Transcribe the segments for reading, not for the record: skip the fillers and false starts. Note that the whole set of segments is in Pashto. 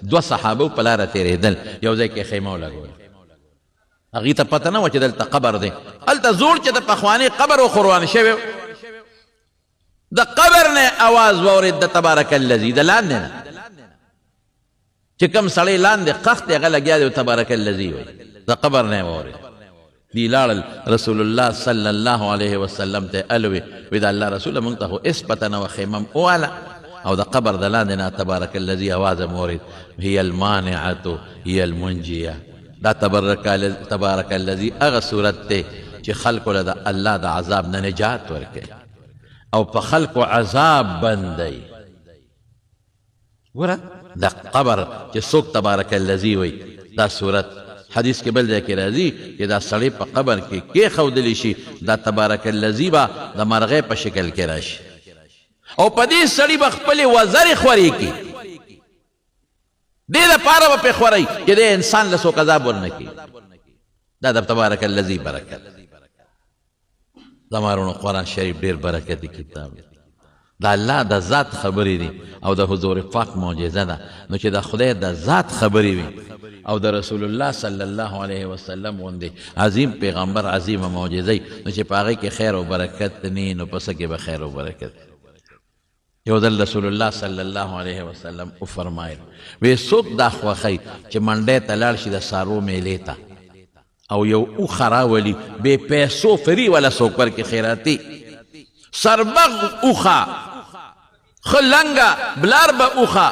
دوه صحابه په لاره تېرېدل یو ځای کې خیمه ولګول هغوی ته پته نه وه چې دلته قبر دی هلته زوړ چې د پخواني قبر وخوروان شوی د قبر نه اواز واورېد د تبارک الذي د لاندې نه چې کوم سړی لاندې خښ دی هغه لګیا دی تبارک الذي وایي د قبر نه یې واورېد دی لاړل رسول الله صلی الله علیه وسلم ته الوی وی د الله رسوله موږ ته خو هېڅ پته نه وه خیمه وواله او د قبر د لاندې نه تبارک الذي اواز مې واورېد هي المانعة هي المنجیه دا تبارک الذي هغه صورت دی چې خلکو له د الله د عذاب نه نجات ورکوي او په خلکو عذاب بندوي ګوره د قبر چې څوک تبارک الذي وایي دا صورت حدیث کې بل ځای کې راځي چې دا سړی په قبر کې کېښودلی شي دا تبارک الذي به د مرغۍ په شکل کې راشي او په دې سړي به خپلې وزرې خورې کړي دې دپاره به پرې خورئ چې دې انسان له څوک عذاب ورنه کړي دا د تبارک الذي برکت زما وروڼو قرآن شریف ډېر برکتي کتاب دی د الله د ذات خبرې دي او د حضور پاک معجزه ده نو چې د خدای د ذات خبرې وي او د رسول الله صلی الله علیه وسلم غوندې عظیم پیغمبر عظیمه معجزه نو چې په هغې کې خیر او برکت نه نو په څه کې به خیر او برکت یو ځل رسول الله صلی الله علیه وسلم وفرمایل وی څوک دا خوښوي چې منډۍ ته لاړ شي د سارو میلې ته او یو اوښه راولي بې پیسو فري ولا څوک ورکړي خیراتي سربغ اوښه ښه لنګه بلار به اوښه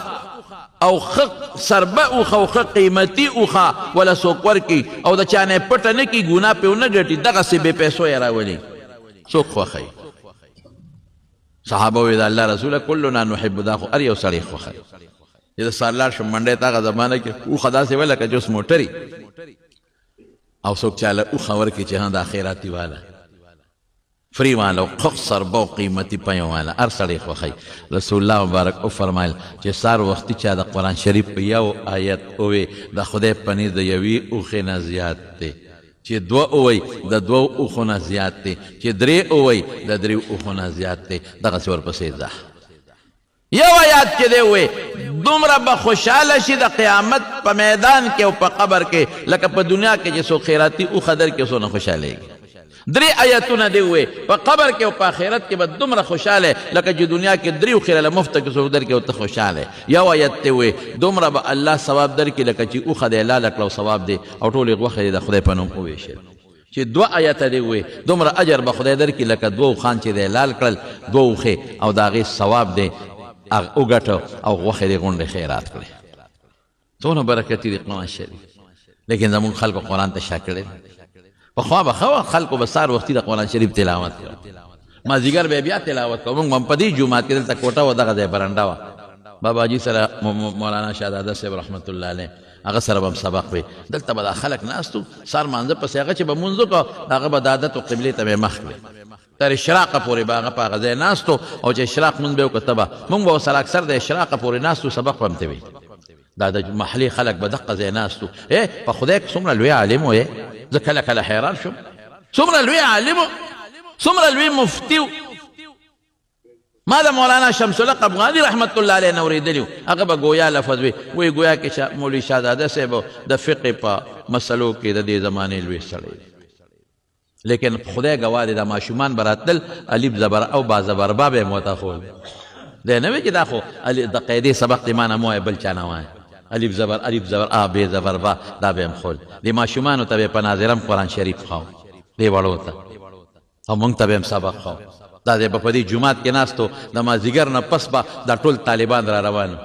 او ښه سربه اوښه او ښه قیمتي اوښه ولا څوک ورکړي او د چا نه یې پټه نه کړي ګناه پرې ونه ګټي دغسې بې پیسو یې راولي څوک خوښوي صحابه وی د الله رسوله کلنا نحب دا خو هر یو سړی خوښوي چې د سار لاړ شم منډۍ ته هغه زمانه کې اوښه داسې وه لکه چې اوس موټري او څوک چاله اوښه ورکړي چې دا خیراتي واله فری والا قق سربه او قیمتي پیو والا هر سړی خوښوي رسول الله مبارک وفرمایل چې سار وختي چا د قرآن شریف په یو آیت ووی د خدای په نزد د یوې اوښې نه زیات دی چې دوه ووی د دوو اوښو نه زیات دی چې درې ووی د درې اوښو نه زیات دی دغسې ورپسې ځه یو آیات کې دی ووی دومره به خوشحاله شي د قیامت په میدان کې او په قبر کې لکه په دنیا کې چې څوک خیراتي اوښه درکړي څونه خوشحالېږي درې آیتونه دی ووی په قبر کې او په آخرت کې به دومره خوشحاله لکه چې دنیا کې درې اوښې راله مفته کې څوک درکړي او ته خوشحاله یو آیت دی ووی دومره به الله ثواب درکړي لکه چې اوښه دی لاله کړه او ثواب دی او ټولې غوښې دی د خدای په نوم وویشل چې دوه آیته دی ووی دومره اجر به خدای درکړي لکه دوه اوښان چې دی لال کړل دوه اوښې او د هغې ثواب دی وګټه او غوښې دی غونډې خیرات کړې څونه برکتي دی قرآن شریف لیکن زمونږ خلکو قرآن ته شا کړی پخوا به ښه خلکو به سهار وختي د قرآن شریف تلاوت کوه مازدیګر به بیا تلاوت کوه موږ هم په دې جومات کې دلته کوټه وه دغه ځای برنډه وه باباجي سره مولانا شهزاده صاحب رحمت الله علیه هغه سره به هم سبق وی دلته به دا خلک ناست وو سهار مانځه پسې هغه چې به مونځ وکړو هغه به د عادت و قبلې ته به یې مخ کړې تر اشراقه پورې به هغه په هغه ځای ناست و او چې اشراق مونځ به یې وکړه ته به مونږ به ورسره اکثر د اشراقه پورې ناست وو سبق به هم ته وی دا د محلي خلک به دقه ځای ناست وو په خدای کې څومره لوی عالم و زه کله کله حیران شم څومره لوی عالم و څومره لوی مفتي و ما د مولانا شمس الحق افغاني رحمت الله علیه نه اورېدلي وو هغه به ګویا لفظ وی ګویا کې مولوي شهزاده صاحب د فقې په مسلو کې د دې زمانې لوی سړی لیکن خدای ګواه دی دا ماشومان به راتلل الف زبر او با زبر با به یې موته ښول دی نه وی چې دا خو د قاعدې سبق دی ما نه موایه بل چا نه وایه الف زبر آ بے زبر با دا به هم خول د ماشومانو ته به په ناظرم قرآن شریف خواو دې وړو ته او موږ ته به هم سبق خواو دا دی به په دې جومات کې ناستو د مازدیګر نه پس به دا ټول طالبان را روان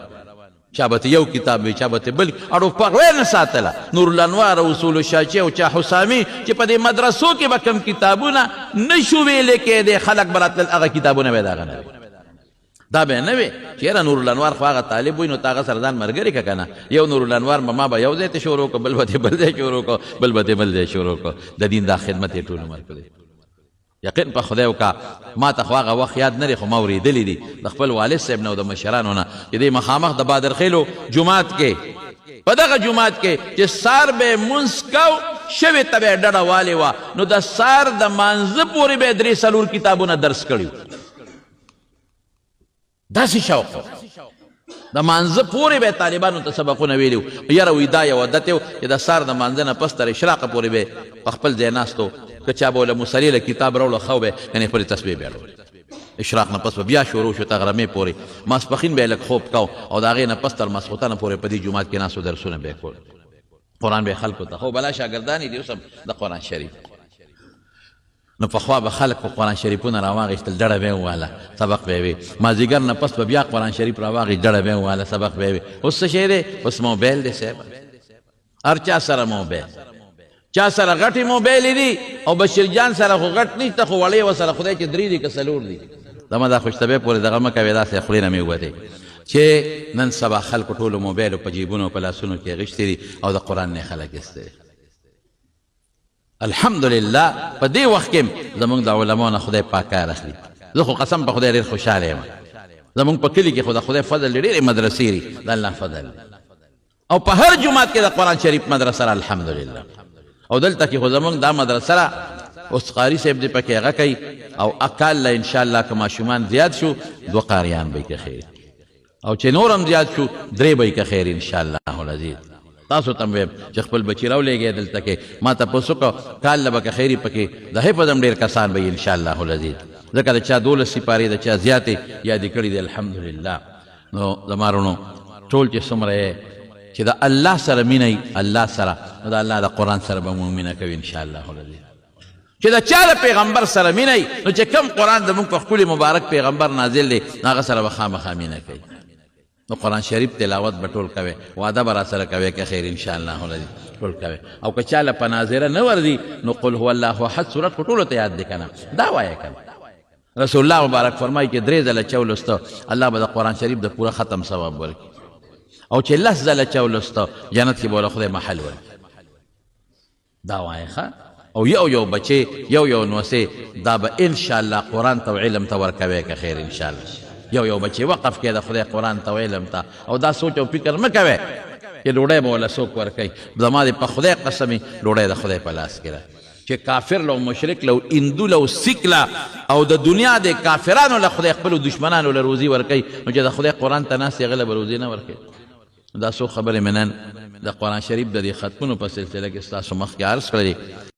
چا به یو کتاب وي چا به بل اړو پغوی نه ساتله نور الانوار او اصول الشاچي او چا حسامي چې په دې مدرسو کې به کوم کتابونه نشو ویلې کېدې خلک به راتلل هغه کتابونه به د هغه نه وي دا به نه وي چېرې نور الانوار خو هغه طالب وي نو ته هغه سره ځان ملګري که که نه یو نور الانوار ما به یو ځای ته شروع کړو بل به دې بل ځای شروع کړو بل به دې بل ځای شروع کړو د دین دا خدمت یې ټول عمر کړی یقین په خدای وکړه ما ته خو هغه وخت یاد نه دی خو ما اورېدلي دي د خپل والد صاحب نه او د مشرانو نه چې دی مخامخ د بادرخیلو جومات کې په دغه جومات کې چې سار به یې مونځ کو شوې ته به یې ډډه والې وه نو د سار د مانځه پورې به یې درې څلور کتابونه درس کړي داسې شوق د مانځه پورې به طالبانو ته سبقونه ویلي وو یاره وایي دا یو عادت یو چې د سهار د مانځه نه پس تر اشراقه پورې به په خپل ځای ناست و که چا به له مصلي له کتاب راوړه ښه به یعنې خپلې تسبیح به اړول اشراق نه پس به بیا شروع شو ته غرمې پورې ماسپښین به یې لږ خوب کو او د هغې نه پس تر ماسخوتنه پورې په دې جومات کې ناست و درسونه به یې کول قرآن به یې خلکو ته خو بلا شاګردان دي اوس هم د قرآن شریف نو پخوا به خلک په قرآن شریفونه راواغېستل ډډه به یې وواله سبق به یې وي مازدیګر نه پس به بیا قرآن شریف راواغېست ډډه به یې وواله سبق به یې وي اوس څه شی دی اوس موبایل دی صاحب هر چا سره موبایل چا سره غټې موبایلې دي او بشیر جان سره خو غټ نشته خو وړې ورسره خدای چې 3 دي که 4 دي زما دا خوشطبع پورې دغه مه کوې داسې خولې نه مې ووتې چې نن سبا خلکو ټولو موبایلو په جیبونو په لاسونو کې اغېښتې دي او د قرآن نه خلک ایسته الحمدلله په دې وخت کې زمونږ د علماو نه خدای پاک کار اخلي زه خو قسم په خدای ډېر خوشحاله یم زمونږ په کلي کې خو د خدای فضل دی ډېرې مدرسې دي د الله فضل او په هر جومات کې د قرآن شریف مدرسه را الحمدلله او دلته کې خو زمونږ دا مدرسه را اوس قاري صاحب دې پکې هغه کوي او اکال له انشاءالله که ماشومان زیات شو 2 قاریان به یې که خیر او چې نور هم زیات شو 3 به یې که خیر انشاءالله العزیز تاسو ته هم چې خپل بچي راولېږئ دلته کې ما تپوس وکړه کال له به که خیري پکې د حفظ هم ډېر کسان به یي انشاءالله العزیز ځکه د چا 12 سپارې د چا زیاتې یادې کړي دي الحمدلله نو زما وروڼو ټول چې څومره یې چې د الله سره مینه یي الله سره نو د الله د قرآن سره به مو مینه کوي انشاءالله العزیز چې د چا د پیغمبر سره مینه یي نو چې کم قرآن زموږ په ښکلي مبارک پیغمبر نازل دی نو هغه سره به خامخا مینه کوي نو قرآن شریف تلاوت به ټول کوئ وعده به را سره کوئ که خیر انشاءالله العزیز ټول کوئ او که چا له په ناظره نه ورځي نو قل هو الله احد صورت خو ټولو ته یاد دی که نه دا وایه که رسول الله مبارک فرمایي چې 3 ځله چا ولسته الله به د قرآن شریف د پوره ختم ثواب ورکړي او چې 10 ځله چا ولسته جنت کې به له خدای محل ورکړي دا وایه ښه او یو بچی یو نوسې دا به انشاءالله قرآن ته او علم ته ورکوي که خیر انشاءالله یو بچی وقف کې د خدای قرآن ته او علم ته او دا سوچ او فکر مه کوئ چې ډوډۍ به وله څوک ورکوي زما د په خدای قسم ډوډۍ د خدای په لاس کې ده چې کافر له مشرک له هندو له سیک له او د دنیا د کافرانو له خدای خپلو دشمنانو له روزي ورکوي نو چې د خدای قرآن ته ناست هغه له به روزي نه ورکوي دا څو خبرې مې نن د قرآن شریف د دې ختمونو په سلسله کې ستاسو مخکې عرض کړلې